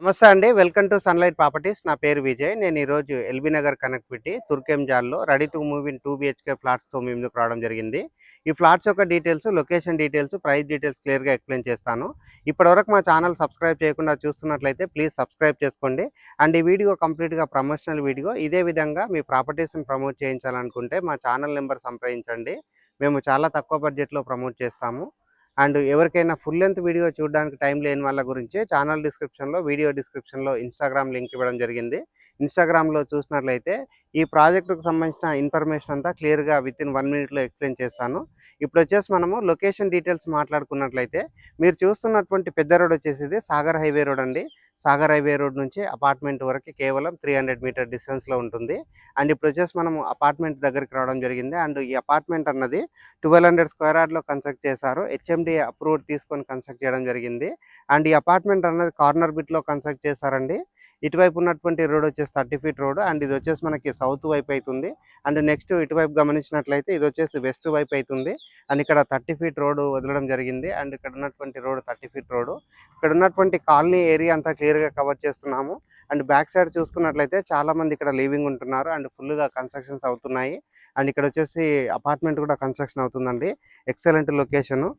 నమస్తే అండి. Welcome to Sunlight Properties. నా పేరు విజయ్. నేను ఈరోజు ఎల్బీ నగర్ కనెక్టివిటీ తుర్కెంజాల్లో ready to move in 2 BHK ఫ్లాట్స్‌తో మీ ముందుకు రావడం జరిగింది. ఈ ఫ్లాట్స్ యొక్క details, location details, price details క్లియర్‌గా ఎక్స్‌ప్లెయిన్ చేస్తాను. ఇప్పటివరకు మా ఛానల్ సబ్స్క్రైబ్ చేయకుండా చూస్తున్నట్లయితే ప్లీజ్ సబ్స్క్రైబ్ చేసుకోండి. అండ్ ఈ వీడియో కంప్లీట్‌గా ప్రమోషనల్ వీడియో. ఇదే విధంగా మీ ప్రాపర్టీస్‌ని ప్రమోట్ చేయించాలనుకుంటే మా ఛానల్ నెంబర్ సంప్రదించండి. మేము చాలా తక్కువ బడ్జెట్‌లో ప్రమోట్ చేస్తాము. అండ్ ఎవరికైనా ఫుల్ లెంత్ వీడియో చూడడానికి టైం లేని వాళ్ళ గురించి ఛానల్ డిస్క్రిప్షన్లో, వీడియో డిస్క్రిప్షన్లో ఇన్స్టాగ్రామ్ లింక్ ఇవ్వడం జరిగింది. ఇన్స్టాగ్రామ్లో చూసినట్లయితే ఈ ప్రాజెక్టుకు సంబంధించిన ఇన్ఫర్మేషన్ అంతా క్లియర్గా వితిన్ 1 మినిట్లో ఎక్స్ప్లెయిన్ చేస్తాను. ఇప్పుడు వచ్చేసి మనము లొకేషన్ డీటెయిల్స్ మాట్లాడుకున్నట్లయితే మీరు చూస్తున్నటువంటి పెద్ద రోడ్ వచ్చేసి ఇది సాగర్ హైవే రోడ్ అండి. సాగర్ హైవే రోడ్ నుంచి అపార్ట్మెంట్ వరకు కేవలం 300 మీటర్ డిస్టెన్స్లో ఉంటుంది. అండ్ ఇప్పుడు వచ్చేసి మనము అపార్ట్మెంట్ దగ్గరికి రావడం జరిగింది. అండ్ ఈ అపార్ట్మెంట్ అన్నది 1200 స్క్వేర్ యార్డ్‌లో కన్స్ట్రక్ట్ చేశారు. హెచ్ఎండి అప్రూవ్డ్ తీసుకొని కన్స్ట్రక్ట్ చేయడం జరిగింది. అండ్ ఈ అపార్ట్మెంట్ అన్నది కార్నర్ బిట్‌లో కన్స్ట్రక్ట్ చేశారండి. ఇటువైపు ఉన్నటువంటి రోడ్ వచ్చేసి 30 ఫీట్ రోడ్. అండ్ ఇది వచ్చేసి మనకి సౌత్ వైపు అవుతుంది. అండ్ నెక్స్ట్ ఇటువైపు గమనించినట్లయితే ఇది వచ్చేసి వెస్ట్ వైపు అవుతుంది. అండ్ ఇక్కడ 30 ఫీట్ రోడ్ వదలడం జరిగింది. అండ్ ఇక్కడ ఉన్నటువంటి రోడ్ 30 ఫీట్ రోడ్. ఇక్కడ ఉన్నటువంటి కాలనీ ఏరియా అంతా క్లియర్‌గా కవర్ చేస్తున్నాము. అండ్ బ్యాక్ సైడ్ చూసుకున్నట్లయితే చాలా మంది ఇక్కడ లివింగ్ ఉంటున్నారు. అండ్ ఫుల్‌గా కన్స్ట్రక్షన్స్ అవుతున్నాయి. అండ్ ఇక్కడ వచ్చేసి అపార్ట్మెంట్ కూడా కన్స్ట్రక్షన్ అవుతుందండి. Excellent location.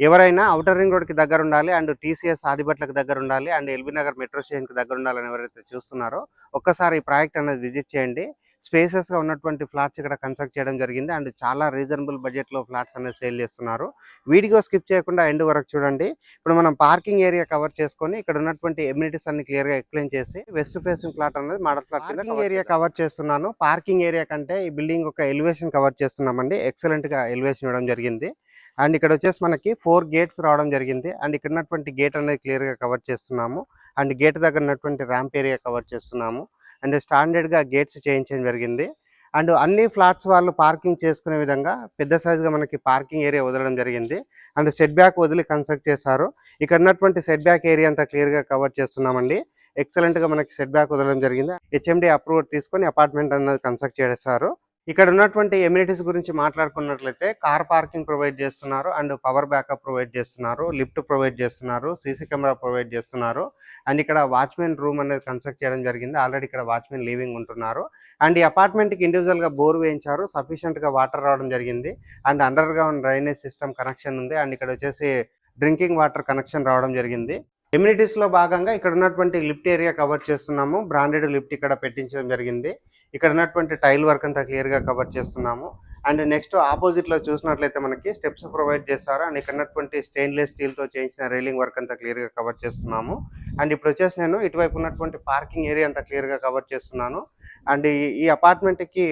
ఎవరైనా ఔటర్ రింగ్ రోడ్‌కి దగ్గర ఉండాలి. అండ్ టీసీఎస్ ఆదిబట్లకు దగ్గర ఉండాలి. అండ్ ఎల్బీ నగర్ మెట్రో స్టేషన్‌కి దగ్గర ఉండాలని ఎవరైతే చూస్తున్నారో ఒక్కసారి ఈ ప్రాజెక్ట్ అనేది విజిట్ చేయండి. స్పేసెస్‌గా ఉన్నటువంటి ఫ్లాట్స్ ఇక్కడ కన్స్ట్రక్ట్ చేయడం జరిగింది. అండ్ చాలా రీజనబుల్ బడ్జెట్‌లో ఫ్లాట్స్ అనేది సేల్ చేస్తున్నారు. వీడియో స్కిప్ చేయకుండా ఎండ్ వరకు చూడండి. ఇప్పుడు మనం పార్కింగ్ ఏరియా కవర్ చేసుకొని ఇక్కడ ఉన్నటువంటి ఎమ్యూనిటీస్ అన్ని క్లియర్‌గా ఎక్స్‌ప్లెయిన్ చేసి వెస్ట్ ఫేసింగ్ ప్లాట్ అనేది మోడల్ ఫ్లాట్ కింద పార్కింగ్ ఏరియా కవర్ చేస్తున్నాను. పార్కింగ్ ఏరియా కంటే ఈ బిల్డింగ్ ఒక ఎలివేషన్ కవర్ చేస్తున్నామండి. ఎక్సలెంట్‌గా ఎలివేషన్ ఇవ్వడం జరిగింది. అండ్ ఇక్కడ వచ్చేసి మనకి 4 గేట్స్ రావడం జరిగింది. అండ్ ఇక్కడ ఉన్నటువంటి గేట్ అనేది క్లియర్‌గా కవర్ చేస్తున్నాము. అండ్ గేట్ దగ్గర ఉన్నటువంటి ర్యాంప్ ఏరియా కవర్ చేస్తున్నాము. అండ్ స్టాండర్డ్‌గా గేట్స్ చేయించడం జరిగింది. అండ్ అన్ని ఫ్లాట్స్ వాళ్ళు పార్కింగ్ చేసుకునే విధంగా పెద్ద సైజుగా మనకి పార్కింగ్ ఏరియా వదలడం జరిగింది. అండ్ సెట్ బ్యాక్ వదిలి కన్స్ట్రక్ట్ చేశారు. ఇక్కడ ఉన్నటువంటి సెట్ బ్యాక్ ఏరియా అంతా క్లియర్‌గా కవర్ చేస్తున్నామండి. ఎక్సలెంట్‌గా మనకి సెట్ బ్యాక్ వదలడం జరిగింది. హెచ్ఎండి అప్రూవల్ తీసుకొని అపార్ట్మెంట్ అనేది కన్స్ట్రక్ట్ చేశారు. ఇక్కడ ఉన్నటువంటి ఎమ్యూనిటీస్ గురించి మాట్లాడుకున్నట్లయితే కార్ పార్కింగ్ ప్రొవైడ్ చేస్తున్నారు. అండ్ పవర్ బ్యాకప్ ప్రొవైడ్ చేస్తున్నారు. లిఫ్ట్ ప్రొవైడ్ చేస్తున్నారు. సీసీ కెమెరా ప్రొవైడ్ చేస్తున్నారు. అండ్ ఇక్కడ వాచ్మెన్ రూమ్ అనేది కన్స్ట్రక్ట్ చేయడం జరిగింది. ఆల్రెడీ ఇక్కడ వాచ్మెన్ లివింగ్ ఉంటున్నారు. అండ్ ఈ అపార్ట్మెంట్కి ఇండివిజువల్గా బోర్ వేయించారు. సఫిషియెంట్గా వాటర్ రావడం జరిగింది. And under ground drainage system connection ఉంది. అండ్ ఇక్కడ వచ్చేసి డ్రింకింగ్ వాటర్ కనెక్షన్ రావడం జరిగింది. ఎమ్యూనిటీస్లో భాగంగా ఇక్కడ ఉన్నటువంటి లిఫ్ట్ ఏరియా కవర్ చేస్తున్నాము. బ్రాండెడ్ లిఫ్ట్ ఇక్కడ పెట్టించడం జరిగింది. ఇక్కడ ఉన్నటువంటి టైల్ వర్క్ అంతా క్లియర్‌గా కవర్ చేస్తున్నాము. అండ్ నెక్స్ట్ ఆపోజిట్లో చూసినట్లయితే మనకి స్టెప్స్ ప్రొవైడ్ చేస్తారు. అండ్ ఇక్కడ ఉన్నటువంటి స్టెయిన్లెస్ స్టీల్తో చేయించిన రైలింగ్ వర్క్ అంతా క్లియర్‌గా కవర్ చేస్తున్నాము. అండ్ ఇప్పుడు వచ్చేసి నేను ఇటువైపు ఉన్నటువంటి పార్కింగ్ ఏరియా అంతా క్లియర్‌గా కవర్ చేస్తున్నాను. అండ్ ఈ అపార్ట్మెంట్కి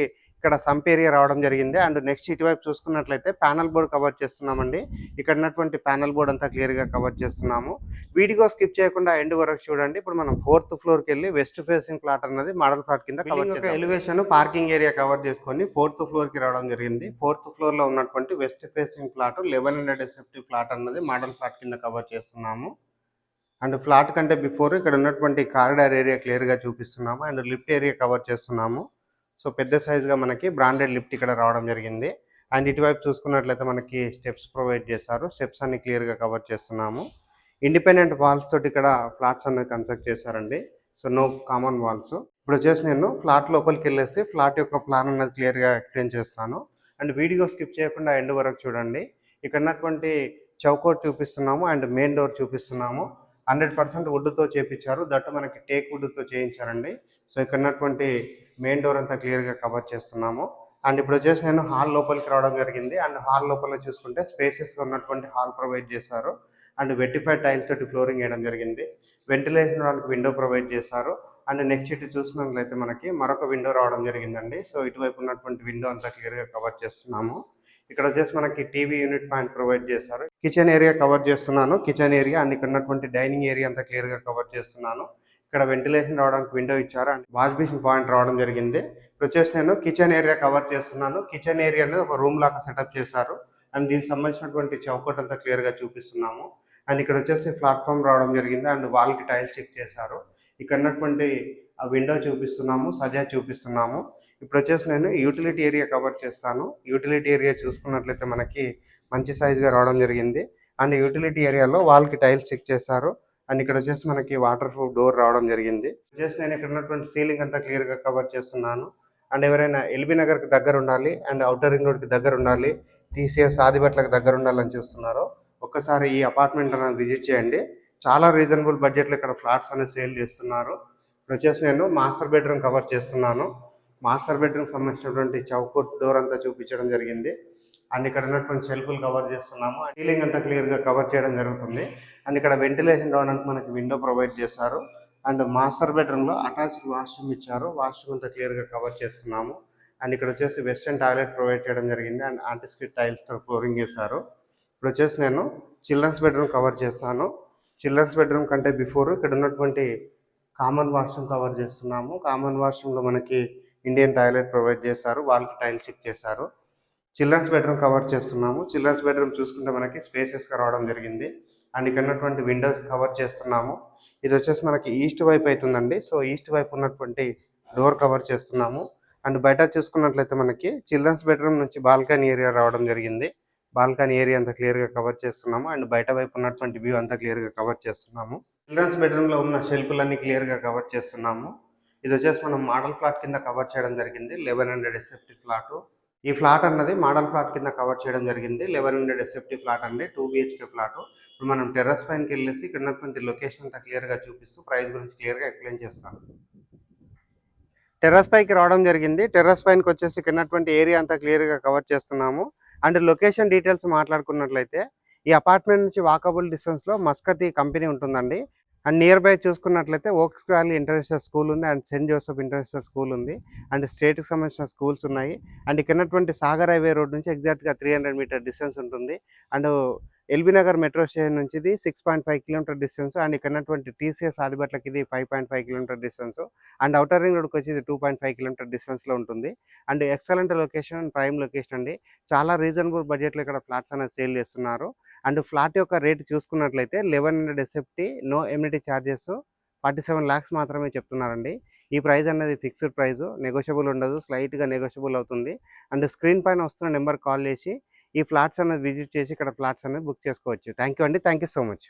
ఇక్కడ సంప్ ఏరియా రావడం జరిగింది. అండ్ నెక్స్ట్ ఇటువైపు చూసుకున్నట్లయితే ప్యానల్ బోర్డ్ కవర్ చేస్తున్నామండి. ఇక్కడ ఉన్నటువంటి ప్యానల్ బోర్డ్ అంతా క్లియర్‌గా కవర్ చేస్తున్నాము. వీడియో స్కిప్ చేయకుండా ఎండ్ వరకు చూడండి. ఇప్పుడు మనం 4th ఫ్లోర్‌కి వెళ్ళి వెస్ట్ ఫేసింగ్ ప్లాట్ అన్నది మోడల్ ఫ్లాట్ కింద కవర్ చేద్దాం. ఎలివేషన్ పార్కింగ్ ఏరియా కవర్ చేసుకొని 4th ఫ్లోర్‌కి రావడం జరిగింది. 4th ఫ్లోర్‌లో ఉన్నటువంటి west facing plot 1100 SFT plot అన్నది మోడల్ ఫ్లాట్ కింద కవర్ చేస్తున్నాము. అండ్ ఫ్లాట్ కంటే బిఫోర్ ఇక్కడ ఉన్నటువంటి కారిడార్ ఏరియా క్లియర్‌గా చూపిస్తున్నాము. అండ్ లిఫ్ట్ ఏరియా కవర్ చేస్తున్నాము. సో పెద్ద సైజుగా మనకి బ్రాండెడ్ లిఫ్ట్ ఇక్కడ రావడం జరిగింది. అండ్ ఇటువైపు చూసుకున్నట్లయితే మనకి స్టెప్స్ ప్రొవైడ్ చేశారు. స్టెప్స్ అన్ని క్లియర్‌గా కవర్ చేస్తున్నాము. ఇండిపెండెంట్ వాల్స్ తోటి ఇక్కడ ఫ్లాట్స్ అనేది కన్స్ట్రక్ట్ చేశారండి. So no common walls. ఇప్పుడు వచ్చేసి నేను ఫ్లాట్ లోపలికి వెళ్ళేసి ఫ్లాట్ యొక్క ప్లాన్ అనేది క్లియర్‌గా ఎక్స్ప్లెయిన్ చేస్తాను. అండ్ వీడియో స్కిప్ చేయకుండా ఎండ్ వరకు చూడండి. ఇక్కడ ఉన్నటువంటి చౌకోట్ చూపిస్తున్నాము. అండ్ మెయిన్ డోర్ చూపిస్తున్నాము. 100% వుడ్తో చేయించారు. దట్టు మనకి టేక్ వుడ్తో చేయించారండి. సో ఇక్కడ ఉన్నటువంటి మెయిన్ డోర్ అంతా క్లియర్‌గా కవర్ చేస్తున్నాము. అండ్ ఇప్పుడు వచ్చేసి నేను హాల్ లోపలికి రావడం జరిగింది. అండ్ హాల్ లోపల చూసుకుంటే స్పేసెస్గా ఉన్నటువంటి హాల్ ప్రొవైడ్ చేశారు. అండ్ వెట్టిఫైడ్ టైల్స్ తోటి ఫ్లోరింగ్ వేయడం జరిగింది. వెంటిలేషన్ వాళ్ళకి విండో ప్రొవైడ్ చేశారు. అండ్ నెక్స్ట్ ఇటు చూసినట్లయితే మనకి మరొక విండో రావడం జరిగిందండి. సో ఇటువైపు ఉన్నటువంటి విండో అంతా క్లియర్‌గా కవర్ చేస్తున్నాము. ఇక్కడ వచ్చేసి మనకి టీవీ యూనిట్ పాయింట్ ప్రొవైడ్ చేశారు. కిచెన్ ఏరియా కవర్ చేస్తున్నాను. కిచెన్ ఏరియా అండ్ ఇక్కడ ఉన్నటువంటి డైనింగ్ ఏరియా అంతా క్లియర్‌గా కవర్ చేస్తున్నాను. ఇక్కడ వెంటిలేషన్ రావడానికి విండో ఇచ్చారు. అండ్ వాష్ బేసిన్ పాయింట్ రావడం జరిగింది. ఇప్పుడు వచ్చేసి నేను కిచెన్ ఏరియా కవర్ చేస్తున్నాను. కిచెన్ ఏరియా అనేది ఒక రూమ్ లాగా సెటప్ చేశారు. అండ్ దీనికి సంబంధించినటువంటి చౌకట్ అంతా క్లియర్‌గా చూపిస్తున్నాము. అండ్ ఇక్కడ వచ్చేసి ప్లాట్ఫామ్ రావడం జరిగింది. అండ్ వాల్కి టైల్స్ చెక్ చేశారు. ఇక్కడ ఉన్నటువంటి విండో చూపిస్తున్నాము. సజా చూపిస్తున్నాము. ఇప్పుడు వచ్చేసి నేను యూటిలిటీ ఏరియా కవర్ చేస్తాను. యూటిలిటీ ఏరియా చూసుకున్నట్లయితే మనకి మంచి సైజుగా రావడం జరిగింది. అండ్ యూటిలిటీ ఏరియాలో వాల్కి టైల్స్ చెక్ చేశారు. అండ్ ఇక్కడ వచ్చేసి మనకి వాటర్ ప్రూఫ్ డోర్ రావడం జరిగింది. వచ్చేసి నేను ఇక్కడ ఉన్నటువంటి సీలింగ్ అంతా క్లియర్గా కవర్ చేస్తున్నాను. అండ్ ఎవరైనా ఎల్బీ నగర్కి దగ్గర ఉండాలి అండ్ అవుటర్ రింగ్ రోడ్కి దగ్గర ఉండాలి, టీసీఎస్ ఆదిబట్లకు దగ్గర ఉండాలని చూస్తున్నారో ఒక్కసారి ఈ అపార్ట్మెంట్ అనేది విజిట్ చేయండి. చాలా రీజనబుల్ బడ్జెట్లో ఇక్కడ ఫ్లాట్స్ అనేది సేల్ చేస్తున్నారు. ఇప్పుడు వచ్చేసి నేను మాస్టర్ బెడ్రూమ్ కవర్ చేస్తున్నాను. మాస్టర్ బెడ్రూమ్ సంబంధించినటువంటి చౌకట్ డోర్ అంతా చూపించడం జరిగింది. అండ్ ఇక్కడ ఉన్నటువంటి షెల్ఫ్లు కవర్ చేస్తున్నాము. సీలింగ్ అంతా క్లియర్గా కవర్ చేయడం జరుగుతుంది. అండ్ ఇక్కడ వెంటిలేషన్ రావడానికి మనకి విండో ప్రొవైడ్ చేశారు. అండ్ మాస్టర్ బెడ్రూమ్లో అటాచ్డ్ వాష్రూమ్ ఇచ్చారు. వాష్రూమ్ అంతా క్లియర్గా కవర్ చేస్తున్నాము. అండ్ ఇక్కడ వచ్చేసి వెస్టర్న్ టాయిలెట్ ప్రొవైడ్ చేయడం జరిగింది. అండ్ ఆంటిస్కిట్ టైల్స్తో ఫ్లోరింగ్ చేశారు. ఇప్పుడు వచ్చేసి నేను చిల్డ్రన్స్ బెడ్రూమ్ కవర్ చేస్తాను. చిల్డ్రన్స్ బెడ్రూమ్ కంటే బిఫోర్ ఇక్కడ ఉన్నటువంటి కామన్ వాష్రూమ్ కవర్ చేస్తున్నాము. కామన్ వాష్రూమ్లో మనకి ఇండియన్ టాయిలెట్ ప్రొవైడ్ చేశారు. వాళ్ళకి టైల్స్ చెక్ చేశారు. చిల్డ్రన్స్ బెడ్రూమ్ కవర్ చేస్తున్నాము. చిల్డ్రన్స్ బెడ్రూమ్ చూసుకుంటే మనకి స్పేసెస్గా రావడం జరిగింది. అండ్ ఇక్కడ ఉన్నటువంటి విండోస్ కవర్ చేస్తున్నాము. ఇది వచ్చేసి మనకి ఈస్ట్ వైపు అవుతుందండి. సో ఈస్ట్ వైపు ఉన్నటువంటి డోర్ కవర్ చేస్తున్నాము. అండ్ బయట చూసుకున్నట్లయితే మనకి చిల్డ్రన్స్ బెడ్రూమ్ నుంచి బాల్కనీ ఏరియా రావడం జరిగింది. బాల్కనీ ఏరియా అంతా క్లియర్గా కవర్ చేస్తున్నాము. అండ్ బయట వైపు ఉన్నటువంటి వ్యూ అంతా క్లియర్గా కవర్ చేస్తున్నాము. చిల్డ్రన్స్ బెడ్రూమ్లో ఉన్న షెల్ఫ్లన్నీ క్లియర్గా కవర్ చేస్తున్నాము. ఇది వచ్చేసి మనం మోడల్ ఫ్లాట్ కింద కవర్ చేయడం జరిగింది. 1100 ఎస్ఎఫ్టీ ఫ్లాట్. ఈ ఫ్లాట్ అన్నది మోడల్ ఫ్లాట్ కింద కవర్ చేయడం జరిగింది. 1100 ఎస్ఎఫ్టీ ఫ్లాట్ అండి, 2 బిహెచ్కే ఫ్లాట్. ఇప్పుడు మనం టెర్రస్ పైనకి వెళ్ళేసి ఇక్కడ ఉన్నటువంటి లొకేషన్ అంతా క్లియర్గా చూపిస్తూ ప్రైస్ గురించి క్లియర్గా ఎక్స్ప్లెయిన్ చేస్తాను. టెర్రస్ పైకి రావడం జరిగింది. టెర్రస్ పైనకి వచ్చేసి ఇక్కడ ఉన్నటువంటి ఏరియా అంతా క్లియర్గా కవర్ చేస్తున్నాము. అండ్ లొకేషన్ డీటెయిల్స్ మాట్లాడుకున్నట్లయితే ఈ అపార్ట్మెంట్ నుంచి వాకబుల్ డిస్టెన్స్లో మస్కతి కంపెనీ ఉంటుందండి. అండ్ నియర్ బై చూసుకున్నట్లయితే ఓక్స్ వ్యాలీ ఇంటర్నేషనల్ స్కూల్ ఉంది. And Saint Joseph international school ఉంది. అండ్ స్టేట్కి సంబంధించిన స్కూల్స్ ఉన్నాయి. అండ్ ఇక్కడ ఉన్నటువంటి సాగర్ హైవే రోడ్ నుంచి ఎగ్జాక్ట్గా 300 మీటర్ డిస్టెన్స్ ఉంటుంది. And LB Nagar metro station నుంచి ఇది 6.5 కిలోమీటర్ డిస్టెన్స్. అండ్ ఇక్కడ ఉన్నటువంటి టీసీఎస్ ఆదిబట్లకి ఇది 5.5 kilometre distance. And outer ring రోడ్కి వచ్చి ఇది 2.5 కిలోమీటర్ డిస్టెన్స్లో ఉంటుంది. And excellent location and prime location అండి. చాలా రీజనబుల్ బడ్జెట్లో ఇక్కడ ఫ్లాట్స్ అనేది సేల్ చేస్తున్నారు. అండ్ ఫ్లాట్ యొక్క రేట్ చూసుకున్నట్లయితే 1100 SFT, no amenity charges, 47 lakhs మాత్రమే చెప్తున్నారండి. ఈ ప్రైస్ అనేది ఫిక్స్డ్ ప్రైస్, నెగోషియబుల్ ఉండదు, స్లైట్గా నెగోషియబుల్ అవుతుంది. అండ్ స్క్రీన్ పైన వస్తున్న నెంబర్ కాల్ చేసి ఈ ఫ్లాట్స్ అనేది విజిట్ చేసి ఇక్కడ ఫ్లాట్స్ అనేది బుక్ చేసుకోవచ్చు. థ్యాంక్ యూ అండి. Thank you so much.